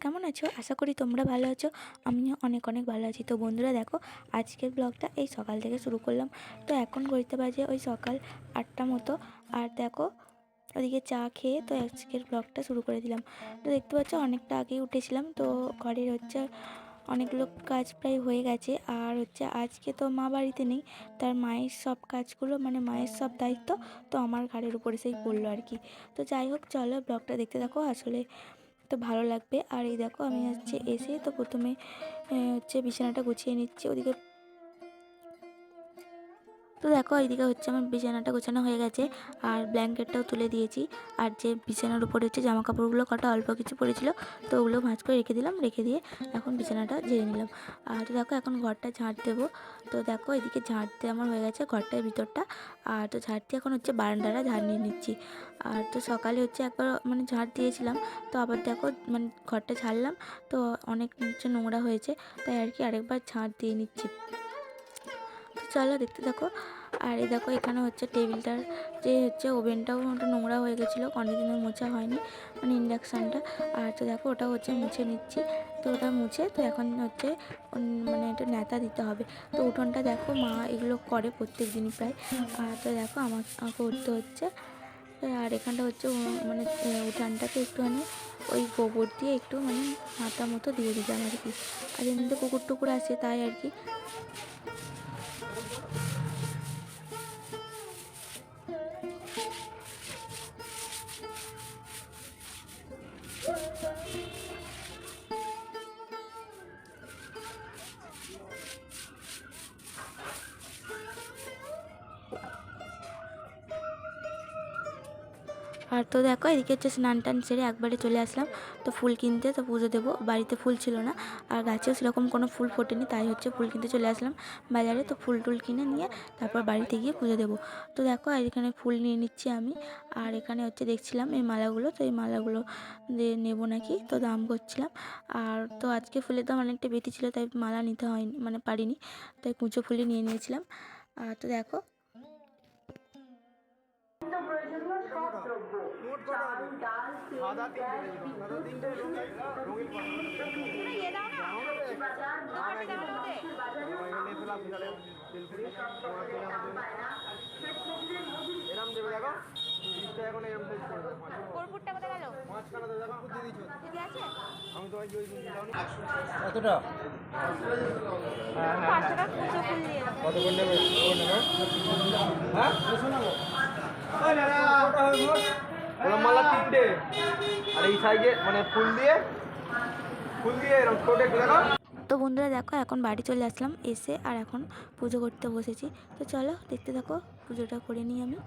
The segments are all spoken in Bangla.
কেমন আছো? আশা করি তোমরা ভালো আছো। আমিও অনেক অনেক ভালো আছি। তো বন্ধুরা দেখো, আজকের ব্লগটা এই সকাল থেকে শুরু করলাম। তো এখন ঘড়িতে বাজে ওই সকাল 8টা মতো। আর দেখো, ওদিকে চা খেয়ে তো আজকের ব্লগটা শুরু করে দিলাম। তো দেখতে পাচ্ছ অনেকটা আগেই উঠেছিলাম। তো ঘরের অনেকগুলো কাজ প্রায় হয়ে গেছে। আর আজকে তো মা বাড়িতে নেই, তার মায়ের সব কাজগুলো মানে মায়ের সব দায়িত্ব তো আমার ঘাড়ের উপরে সেই পড়লো আর কি। তো যাই হোক, চলো ব্লগটা দেখতে থাকো, আসলে তো ভালো লাগবে। আর এই দেখো, আমি এসে তো প্রথমে বিছানাটা গুছিয়ে নিচ্ছি ওদিকে। তো দেখো, এইদিকে আমার বিছানাটা গোছানো হয়ে গেছে আর ব্ল্যাঙ্কেটটাও তুলে দিয়েছি। আর যে বিছানার উপরে জামা কাপড়গুলো কটা অল্প কিছু পড়েছিল, তো ওগুলো ভাঁজ করে রেখে দিলাম। রেখে দিয়ে এখন বিছানাটা ঝেড়ে নিলাম। আর তো দেখো, এখন ঘরটা ঝাড় দেবো। তো দেখো, এদিকে ঝাড় দিয়ে আমার হয়ে গেছে ঘরটার ভিতরটা। আর তো ঝাড় দিয়ে এখন বারান্দাটা ঝাড় নিয়ে নিচ্ছি। আর তো সকালে একবার মানে ঝাড় দিয়েছিলাম, তো আবার দেখো মানে ঘরটা ঝাড়লাম, তো অনেক নোংরা হয়েছে, তাই আর কি আরেকবার ঝাড় দিয়ে নিচ্ছি। তো চলো দেখতে থাকো। আর এই দেখো, এখানে টেবিলটার ওভেনটাও ওটা নোংরা হয়ে গেছিলো, অনেকদিনের মোছা হয়নি, মানে ইন্ডাকশানটা। আর তো দেখো, ওটা মুছে নিচ্ছি। তো ওটা মুছে তো এখন মানে এটা ন্যাতা দিতে হবে। তো উঠোনটা দেখো, মা এগুলো করে প্রত্যেক দিনই প্রায়। আর তো দেখো, আমাকে করতে হচ্ছে। আর এখানটা মানে উঠানটাকে একটুখানি ওই গোবর দিয়ে একটু মানে হাতা মতো দিয়ে দিলাম আর কি। আর এমনিতে কুকুর টুকুর আছে, তাই আর কি। আর তো দেখো, এদিকে স্নান টান সেরে একবারে চলে আসলাম তো ফুল কিনতে। তো পুজো দেবো, বাড়িতে ফুল ছিল না আর গাছেও সেরকম কোনো ফুল ফোটেনি, তাই ফুল কিনতে চলে আসলাম বাজারে। তো ফুল টুল কিনে নিয়ে তারপর বাড়িতে গিয়ে পুজো দেবো। তো দেখো, আর এখানে ফুল নিয়ে নিচ্ছি আমি। আর এখানে দেখছিলাম এই মালাগুলো, তো এই মালাগুলো নেবো নাকি, তো দাম করছিলাম। আর তো আজকে ফুলের দাম অনেকটা বেশি ছিল, তাই মালা নিতে হয়নি, মানে পারিনি, তাই কুঁচো ফুলই নিয়ে নিয়েছিলাম। আর তো দেখো, প্রয়োজনীয় সব দ্রব্য, চাল, ডাল, তেল, গ্যাস, বিদ্যুৎ, ওষুধ, বাজার, মাছের বাজারে দাম পায় না। এরম দেবে দেখো, কর্পূরটা কোথায় গেল? দিদি আছে? আমি তো কতটা? 500 টাকা কুচো ফুল দিয়ে দাও। কত করে নেবে? হ্যাঁ, মালা 3টে আর এই সাইজে মানে ফুল দিয়ে এরকম ছোট একটু দেখো। তো বন্ধুরা দেখো, এখন বাড়ি চলে আসলাম এসে, আর এখন পুজো করতে বসেছি। তো চলো দেখতে থাকো, পুজোটা করে নিই আমি।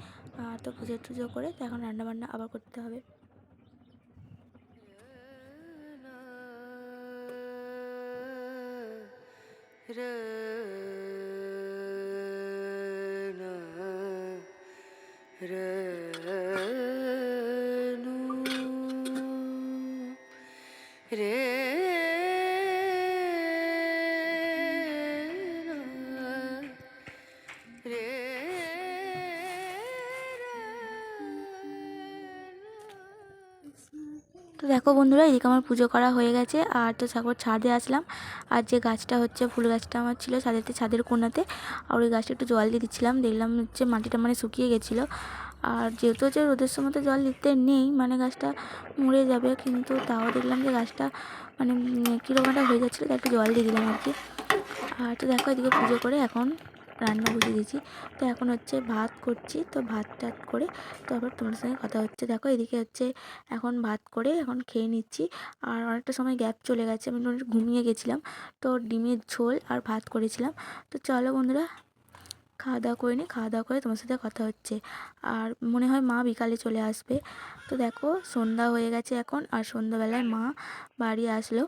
আর তো পুজো করে তো এখন রান্নাবান্না আবার করতে হবে। তো দেখো বন্ধুরা, এদিকে আমার পুজো করা হয়ে গেছে। আর তো তারপর ছাদে আসলাম। আর যে গাছটা ফুল গাছটা আমার ছিল ছাদের কোণাতে, আর ওই গাছটা একটু জল দিয়ে দিচ্ছিলাম। দেখলাম মাটিটা মানে শুকিয়ে গেছিলো। আর যেহেতু রোদের সময় তো জল দিতে নেই, মানে গাছটা মরে যাবে, কিন্তু তাও দেখলাম যে গাছটা মানে কীরকম একটা হয়ে যাচ্ছিলো, তাই একটু জল দিয়ে দিলাম আর কি। আর তো দেখো, এদিকে পুজো করে এখন রান্না বসিয়ে দিয়েছি। তো এখন ভাত করছি। তো ভাত টাত করে তো আবার তোমার সঙ্গে কথা হচ্ছে। দেখো, এদিকে এখন ভাত করে এখন খেয়ে নিচ্ছি। আর অনেকটা সময় গ্যাপ চলে গেছে, আমি অনেক ঘুমিয়ে গেছিলাম। তো ডিমের ঝোল আর ভাত করেছিলাম। তো চলো বন্ধুরা, খাওয়া দাওয়া করে নিই। খাওয়া দাওয়া করে তোমার সাথে কথা হচ্ছে। আর মনে হয় মা বিকালে চলে আসবে। তো দেখো, সন্ধ্যা হয়ে গেছে এখন। আর সন্ধ্যাবেলায় মা বাড়ি আসলো।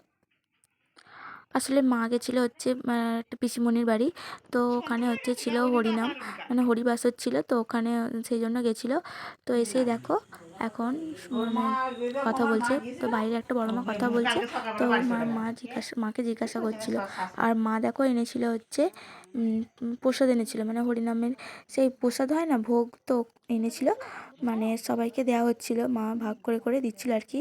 আসলে মা গেছিলো একটা পিসিমণির বাড়ি। তো ওখানে ছিল হরিনাম, মানে হরিবাসর ছিল, তো ওখানে সেই জন্য গেছিলো। তো এসেই দেখো এখন মানে কথা বলছে। তো বাইরে একটা বড় মা কথা বলছে। তো মাকে জিজ্ঞাসা করছিল। আর মা দেখো এনেছিল হচ্ছে প্রসাদ এনেছিল, মানে হরিনামের সেই প্রসাদ হয় না, ভোগ, তো এনেছিল। মানে সবাইকে দেওয়া হচ্ছিল, মা ভাগ করে করে দিচ্ছিল আর কি।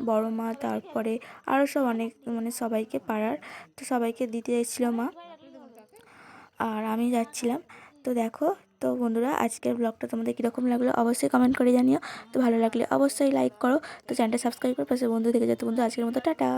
বড় মা, তারপরে আরও সব অনেক, মানে সবাইকে পাড়ার, তো সবাইকে দিতে এসেছিলো মা, আর আমি যাচ্ছিলাম। তো দেখো, তো বন্ধুরা আজকের ব্লগটা তোমাদের কীরকম লাগলো অবশ্যই কমেন্ট করে জানিও। তো ভালো লাগলে অবশ্যই লাইক করো, তো চ্যানেলটা সাবস্ক্রাইব করো, পাশে বন্ধু থেকে যেত বন্ধু। আজকের মতো টাটা।